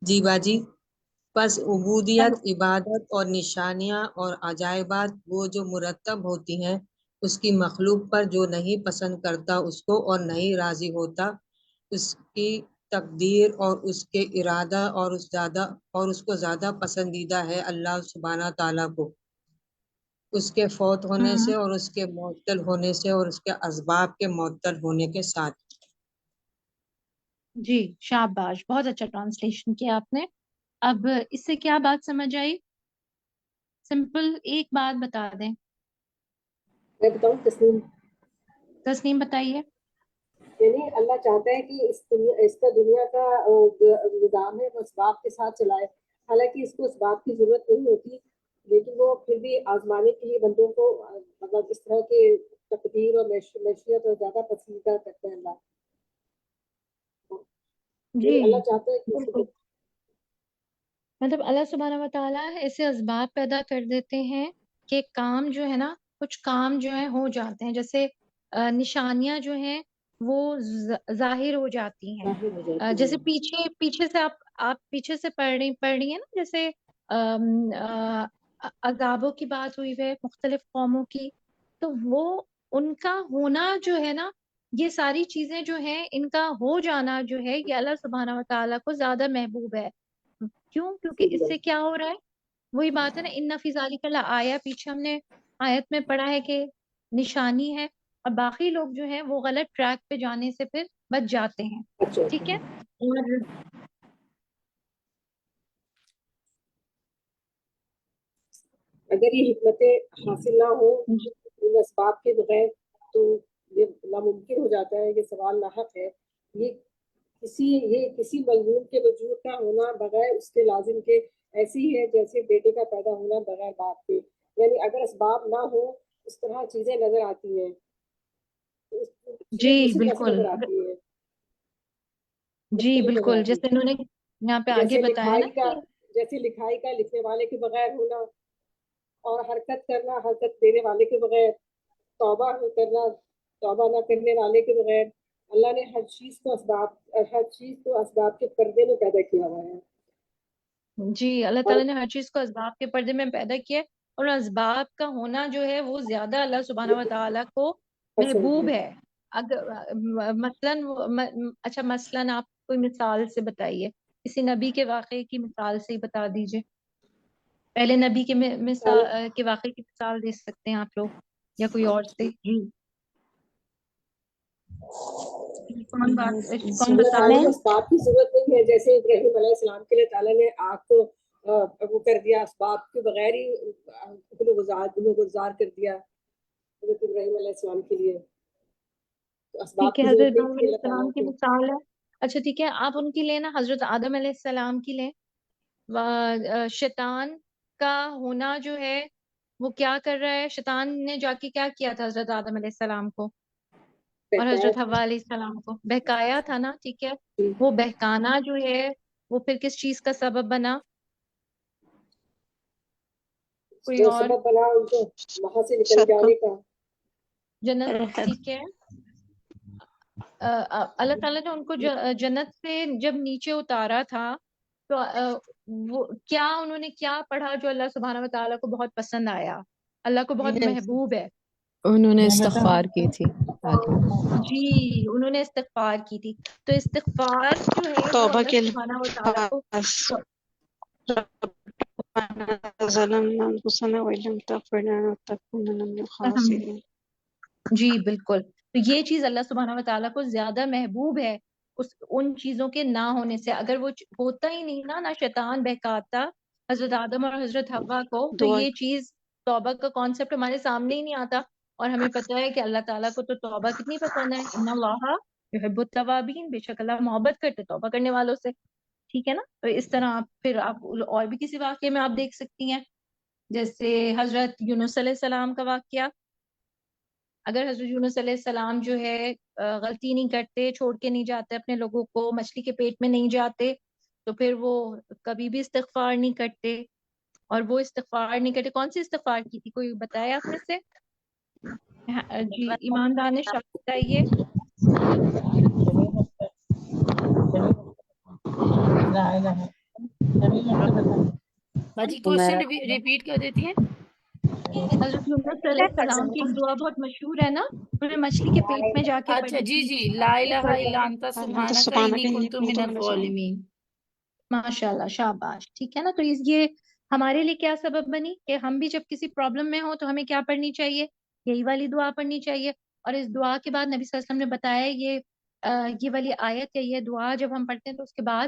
جی باجی، پس عبودیت، عبادت اور نشانیاں اور عجائبات وہ جو مرتب ہوتی ہیں اس کی مخلوق پر جو نہیں پسند کرتا اس کو اور نہیں راضی ہوتا، اس کی تقدیر اور اس کے ارادہ اور اس کو زیادہ پسندیدہ ہے اللہ سبحانہ تعالیٰ کو، اس کے فوت ہونے سے اور اس کے معطل ہونے سے اور اس کے اسباب کے معطل ہونے کے ساتھ۔ جی شاباش، بہت اچھا ٹرانسلیشن کیا آپ نے۔ اب اس سے کیا بات سمجھ آئی؟ سمپل ایک بات بتا دیں. میں بتاؤں تسلیم، تسنیم بتائیے. یعنی اللہ چاہتا ہے کہ اس کا دنیا کا نظام ہے وہ اسباب کے ساتھ چلائے، حالانکہ اس کو اسباب کی ضرورت نہیں ہوتی، لیکن وہ پھر بھی آزمانے کے لیے بندوں کو مطلب اس طرح کے تقدیر اور معیشت اور زیادہ پسندیدہ کرتا ہے اللہ. جی اللہ چاہتا ہے کہ بالکل. مطلب اللہ سبحانہ و تعالیٰ ایسے اسباب پیدا کر دیتے ہیں کہ کام جو ہے نا، کچھ کام جو ہے ہو جاتے ہیں، جیسے نشانیاں جو ہیں وہ ظاہر ہو جاتی ہیں. جیسے پیچھے سے آپ پیچھے سے پڑھ رہی ہیں نا، جیسے عذابوں کی بات ہوئی ہے مختلف قوموں کی، تو وہ ان کا ہونا جو ہے نا، یہ ساری چیزیں جو ہیں ان کا ہو جانا جو ہے یہ اللہ سبحانہ و تعالیٰ کو زیادہ محبوب ہے. کیوں؟ کیونکہ اس سے کیا ہو رہا ہے، وہی بات ہے نا، ان فی ذالک لآیہ، پیچھے ہم نے آیت میں پڑھا ہے کہ نشانی ہے، اور باقی لوگ جو ہیں وہ غلط ٹریک پہ جانے سے پھر بچ جاتے ہیں. ٹھیک ہے. اور اگر یہ حکمتیں حاصل نہ ہو ان اسباب کے بغیر تو یہ ناممکن ہو جاتا ہے. یہ سوال لاحق ہے. یہ کسی مضمون کے وجود کا ہونا بغیر اس کے لازم کے ایسی ہے جیسے بیٹے کا پیدا ہونا بغیر باپ کے. یعنی اگر اسباب نہ ہو اس طرح چیزیں نظر آتی ہیں، جی اسی طرح سے بالکل. نظر آتی ہے، جی مختلف نظر بالکل، آتی جیسے ہے. انہوں نے یہاں پہ آگے بتایا نا کہ جیسے لکھائی کا لکھنے والے کے بغیر ہونا، اور حرکت کرنا حرکت دینے والے کے بغیر، توبہ کرنا توبہ نہ کرنے والے کے بغیر. اللہ نے ہر چیز کو اسباب کے پردے میں پیدا کیا ہوا ہے. جی اللہ تعالیٰ نے ہر چیز کو اسباب کے پردے میں پیدا کیا ہے، اور اسباب کا ہونا جو ہے وہ زیادہ اللہ سبحانہ و تعالیٰ کو محبوب ہے. اگر اچھا مثلاً آپ کوئی مثال سے بتائیے، کسی نبی کے واقعے کی مثال سے ہی بتا دیجئے. پہلے نبی کے مثال کے واقعے کی مثال دے سکتے ہیں آپ لوگ، یا کوئی اور سے. جی کون اللہ بتا تعالیٰ رہے کو ہیں؟ اسباب کی ضرورت نہیں ہے. جیسے ابراہیم علیہ السلام کے لیے تعالیٰ نے آگ کو وہ کر دیا، اسباب کے بغیر ہی گلزار کر دیا حضرت ابراہیم علیہ السلام کے لیے. اسباب ٹھیک ہے، کی حضرت ضرورت نہیں ابراہیم تھی علیہ اللہ السلام تعالیٰ کی کو. مثال ہے. اچھا ٹھیک ہے، آپ ان کی لیں نا، حضرت آدم علیہ السلام کی لیں. شیطان کا ہونا جو ہے وہ کیا کر رہا ہے؟ شیطان نے جا کے کیا کیا تھا حضرت آدم علیہ السلام کو اور حضرت حوا علیہ السلام کو؟ بہکایا تھا نا. ٹھیک ہے، وہ بہکانا جو ہے وہ پھر کس چیز کا سبب بنا؟ کوئی جو اور؟ سبب بنا ان کو وہاں سے نکل جانے کا، جنت. ٹھیک ہے، اللہ تعالیٰ نے ان کو جنت سے جب نیچے اتارا تھا تو وہ کیا انہوں نے کیا پڑھا جو اللہ سبحانہ و تعالیٰ کو بہت پسند آیا، اللہ کو بہت محبوب ہے؟ انہوں نے استغفار کی تھی آگے. جی انہوں نے استغفار کی تھی. تو استغفار جو ہے وہ توبہ اللہ کے سبحانہ و تعالیٰ کو ظلمنا انفسنا وان لم تغفر لنا وترحمنا من الخاسرین. جی بالکل. تو یہ چیز اللہ سبحانہ و تعالیٰ کو زیادہ محبوب ہے ان چیزوں کے نہ ہونے سے. اگر وہ ہوتا ہی نہیں نا شیطان بہکاتا حضرت آدم اور حضرت حوا کو، تو یہ چیز توبہ کا کانسیپٹ ہمارے سامنے ہی نہیں آتا. اور ہمیں پتہ ہے کہ اللہ تعالیٰ کو تو توبہ کتنی پسند ہے. ان اللہ یحب التوابین، بے شک اللہ محبت کرتے توبہ کرنے والوں سے. ٹھیک ہے نا. تو اس طرح پھر آپ اور بھی کسی واقعے میں آپ دیکھ سکتی ہیں، جیسے حضرت یونس علیہ السلام کا واقعہ. اگر حضرت یونس علیہ السلام جو ہے غلطی نہیں کرتے، چھوڑ کے نہیں جاتے اپنے لوگوں کو، مچھلی کے پیٹ میں نہیں جاتے، تو پھر وہ کبھی بھی استغفار نہیں کرتے. اور وہ استغفار نہیں کرتے. کون سی استغفار کی تھی؟ کوئی بتائے آپ میں سے؟ جی ایمان دانش آپ بتائیے. باجی کوشچن ریپیٹ کر دیتی ہیں. حضرت یونس علیہ السلام کی ایک دعا بہت مشہور ہے نا، انہوں نے مچھلی کے پیٹ میں جا کے اچھا پڑھی جی تھی. جی، لا الہ الا انت سبحانک انی کنت من الظالمین. ماشاء اللہ، شاباش. ٹھیک ہے نا. تو یہ ہمارے لیے کیا سبب بنی کہ ہم بھی جب کسی پرابلم میں ہوں تو ہمیں کیا پڑھنی چاہیے؟ یہی والی دعا پڑھنی چاہیے. اور اس دعا کے بعد نبی صلی اللہ علیہ وسلم نے بتایا یہ والی آیت یا یہ دعا جب ہم پڑھتے ہیں تو اس کے بعد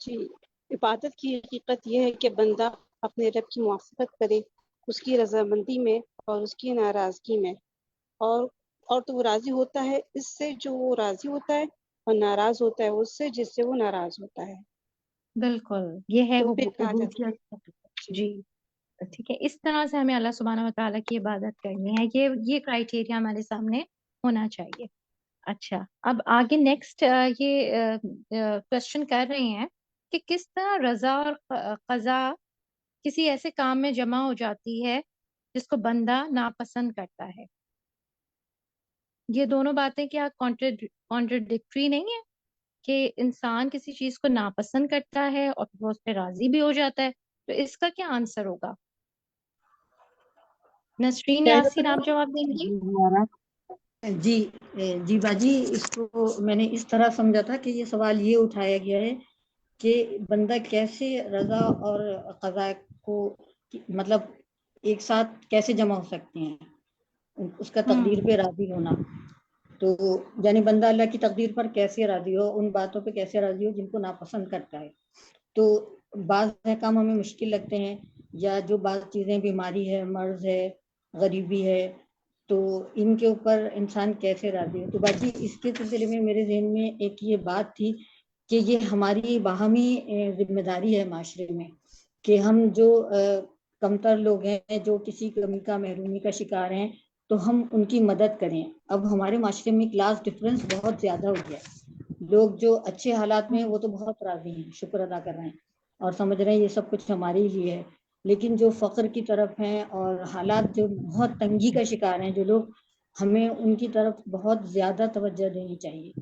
جی، عبادت کی حقیقت یہ ہے کہ بندہ اپنے رب کی موافقت کرے، اس کی رضامندی میں اور اس کی ناراضگی میں، اور تو وہ راضی ہوتا ہے اس سے جو وہ راضی ہوتا ہے، اور ناراض ہوتا ہے اس سے جس سے وہ ناراض ہوتا ہے. بالکل یہ ہے تو پھر کہا جاتا ہے عبودیت. جی ٹھیک ہے، اس طرح سے ہمیں اللہ سبحانہ و تعالیٰ کی عبادت کرنی ہے، یہ کرائٹیریا ہمارے سامنے ہونا چاہیے. اچھا، اب آگے نیکسٹ یہ کوشچن کر رہے ہیں کہ کس طرح رضا اور قضا کسی ایسے کام میں جمع ہو جاتی ہے جس کو بندہ ناپسند کرتا ہے. یہ دونوں باتیں کیا کانٹرڈکٹری نہیں ہے کہ انسان کسی چیز کو ناپسند کرتا ہے اور وہ اس پہ راضی بھی ہو جاتا ہے؟ تو اس کا کیا آنسر ہوگا؟ نسرین یاسین آپ جواب دیں گی. جی باجی، اس کو میں نے اس طرح سمجھا تھا کہ یہ سوال یہ اٹھایا گیا ہے کہ بندہ کیسے رضا اور قضا کو مطلب ایک ساتھ کیسے جمع ہو سکتے ہیں، اس کا تقدیر پہ راضی ہونا. تو یعنی بندہ اللہ کی تقدیر پر کیسے راضی ہو، ان باتوں پہ کیسے راضی ہو جن کو ناپسند کرتا ہے. تو بعض احکام ہمیں مشکل لگتے ہیں، یا جو بعض چیزیں بیماری ہے، مرض ہے، غریبی ہے، تو ان کے اوپر انسان کیسے راضی ہو. تو باقی اس کے سلسلے میں میرے ذہن میں ایک یہ بات تھی کہ یہ ہماری باہمی ذمہ داری ہے معاشرے میں کہ ہم جو کمتر لوگ ہیں، جو کسی کمی کا محرومی کا شکار ہیں، تو ہم ان کی مدد کریں. اب ہمارے معاشرے میں کلاس ڈفرینس بہت زیادہ ہو گیا ہے. لوگ جو اچھے حالات میں ہیں وہ تو بہت راضی ہیں، شکر ادا کر رہے ہیں اور سمجھ رہے ہیں یہ سب کچھ ہمارے لیے ہے. لیکن جو فقر کی طرف ہیں اور حالات جو بہت تنگی کا شکار ہیں جو لوگ، ہمیں ان کی طرف بہت زیادہ توجہ دینی چاہیے.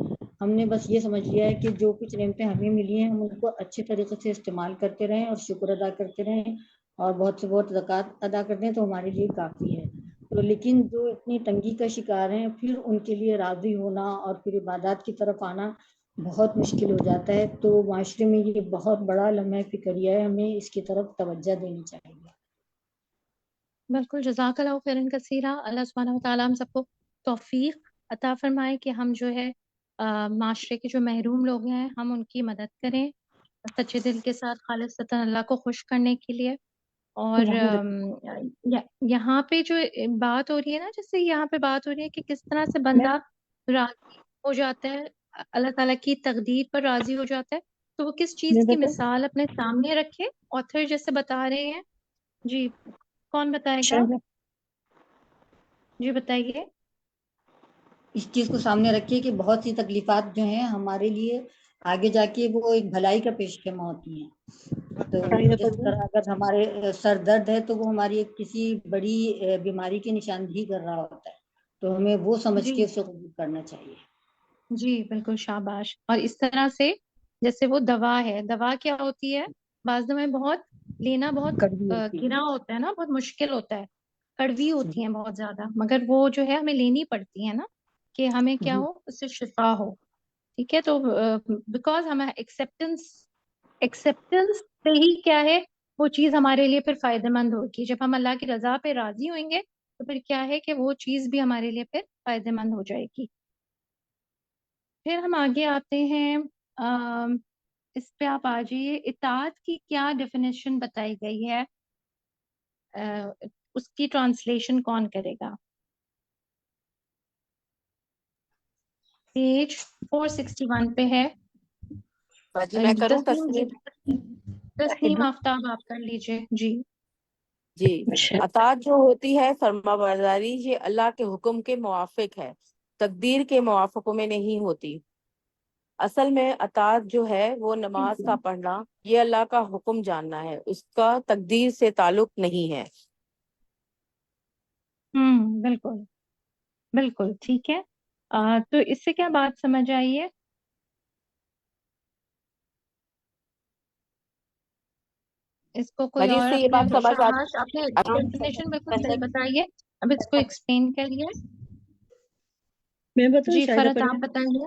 ہم نے بس یہ سمجھ لیا ہے کہ جو کچھ نعمتیں ہمیں ملی ہیں ہم ان کو اچھے طریقے سے استعمال کرتے رہیں اور شکر ادا کرتے رہیں اور بہت سے بہت زکوٰۃ ادا کرتے ہیں تو ہمارے لیے کافی ہے. تو لیکن جو اتنی تنگی کا شکار ہیں پھر ان کے لیے راضی ہونا اور پھر عبادات کی طرف آنا بہت مشکل ہو جاتا ہے. تو معاشرے میں یہ بہت بڑا لمحہ فکریہ ہے، ہمیں اس کی طرف توجہ دینی چاہیے. بالکل، جزاک اللہ خیرن کثیرہ. اللہ سبحانہ و تعالیٰ ہم سب کو توفیق عطا فرمائے کہ ہم جو ہے معاشرے کے جو محروم لوگ ہیں ہم ان کی مدد کریں سچے دل کے ساتھ، خالصتاً اللہ کو خوش کرنے کے لیے. اور یہاں پہ جو بات ہو رہی ہے نا، جیسے یہاں پہ بات ہو رہی ہے کہ کس طرح سے بندہ راضی ہو جاتا ہے، اللہ تعالیٰ کی تقدیر پر راضی ہو جاتا ہے، تو وہ کس چیز کی مثال اپنے سامنے رکھے. آتھر جیسے بتا رہے ہیں. جی کون بتائے گا؟ جی بتائیے. اس چیز کو سامنے رکھیے کہ بہت سی تکلیفات جو ہیں ہمارے لیے آگے جا کے وہ ایک بھلائی کا پیش خیمہ ہوتی ہیں. تو جس طرح اگر ہمارے سر درد ہے تو وہ ہماری ایک کسی بڑی بیماری کی نشاندہی کر رہا ہوتا ہے، تو ہمیں وہ سمجھ کے اس کو قبول کرنا چاہیے. جی بالکل، شاباش. اور اس طرح سے جیسے وہ دوا ہے، دوا کیا ہوتی ہے، بعض دوائی بہت لینا بہت گرا ہوتا ہے نا، بہت مشکل ہوتا ہے، کڑوی ہوتی ہیں بہت زیادہ، مگر وہ جو ہے ہمیں لینی پڑتی ہے نا کہ ہمیں کیا ہو، اس سے شفا ہو. ٹھیک ہے، تو بیکاز ہمیں ایکسیپٹنس سے ہی کیا ہے وہ چیز ہمارے لیے پھر فائدہ مند ہوگی. جب ہم اللہ کی رضا پہ راضی ہوئیں گے تو پھر کیا ہے کہ وہ چیز بھی ہمارے لیے پھر فائدہ مند ہو جائے گی. پھر ہم آگے آتے ہیں، اس پہ آپ آ جائیے. اطاعت کی کیا ڈیفینیشن بتائی گئی ہے، اس کی ٹرانسلیشن کون کرے گا؟ پیج 461 پہ ہے. جی میں کروں تسنیم آفتاب آپ کر لیجئے. جی اطاعت جو ہوتی ہے، فرما برداری، یہ اللہ کے حکم کے موافق ہے، تقدیر کے موافقوں میں نہیں ہوتی. اصل میں اطاعت جو ہے وہ نماز کا پڑھنا، یہ اللہ کا حکم جاننا ہے، اس کا تقدیر سے تعلق نہیں ہے. بالکل بالکل ٹھیک ہے. تو اس سے کیا بات سمجھ آئی ہے؟ اس کو کوئی مجید اور سے یہ بات اپنے سمجھ شاباش، آپ نے ڈیفینیشن بالکل صحیح بتائیے. اب اس کو ایکسپلین کریے. میں بتاؤں جی شاہدہ فرحت پروین؟ آپ بتائیے.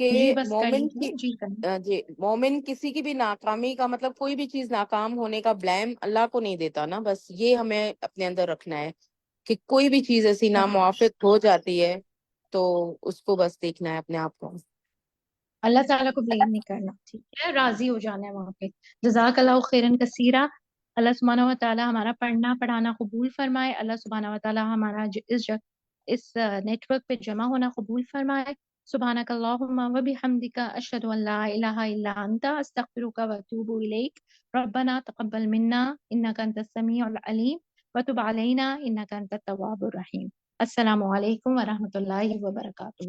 جی کہ بس کر مومن لیجیے، کی جی کریں۔ جی مومن کسی کی بھی ناکامی کا مطلب کوئی بھی چیز ناکام ہونے کا بلیم اللہ کو نہیں دیتا نا، بس یہ ہمیں اپنے اندر رکھنا ہے کہ کوئی بھی چیز ایسی ناموافق ہو جاتی ہے تو اس کو بس دیکھنا ہے اپنے آپ کو، اللہ تعالیٰ کو بلیم نہیں کرنا، ٹھیک ہے، راضی ہو جانا ہے وہاں پہ۔ جزاک اللہ خیرن کثیرہ۔ اللہ سبحانہ و تعالیٰ ہمارا پڑھنا پڑھانا قبول فرمائے، اللہ سبحانہ و تعالیٰ ہمارا اس نیٹ ورک پہ جمع ہونا قبول فرمائے۔ سبحانک اللہم و بحمدک، اشہد ان لا الہ الا انت، استغفرک و اتوب الیک۔ ربنا تقبل منا انک انت السمیع العلیم وتب علینا انک انت التواب الرحیم۔ السلام علیکم ورحمۃ اللہ وبرکاتہ۔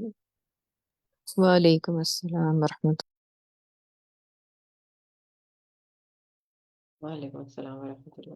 وعلیکم السلام ورحمۃ وعلیکم السلام ورحمۃ اللہ۔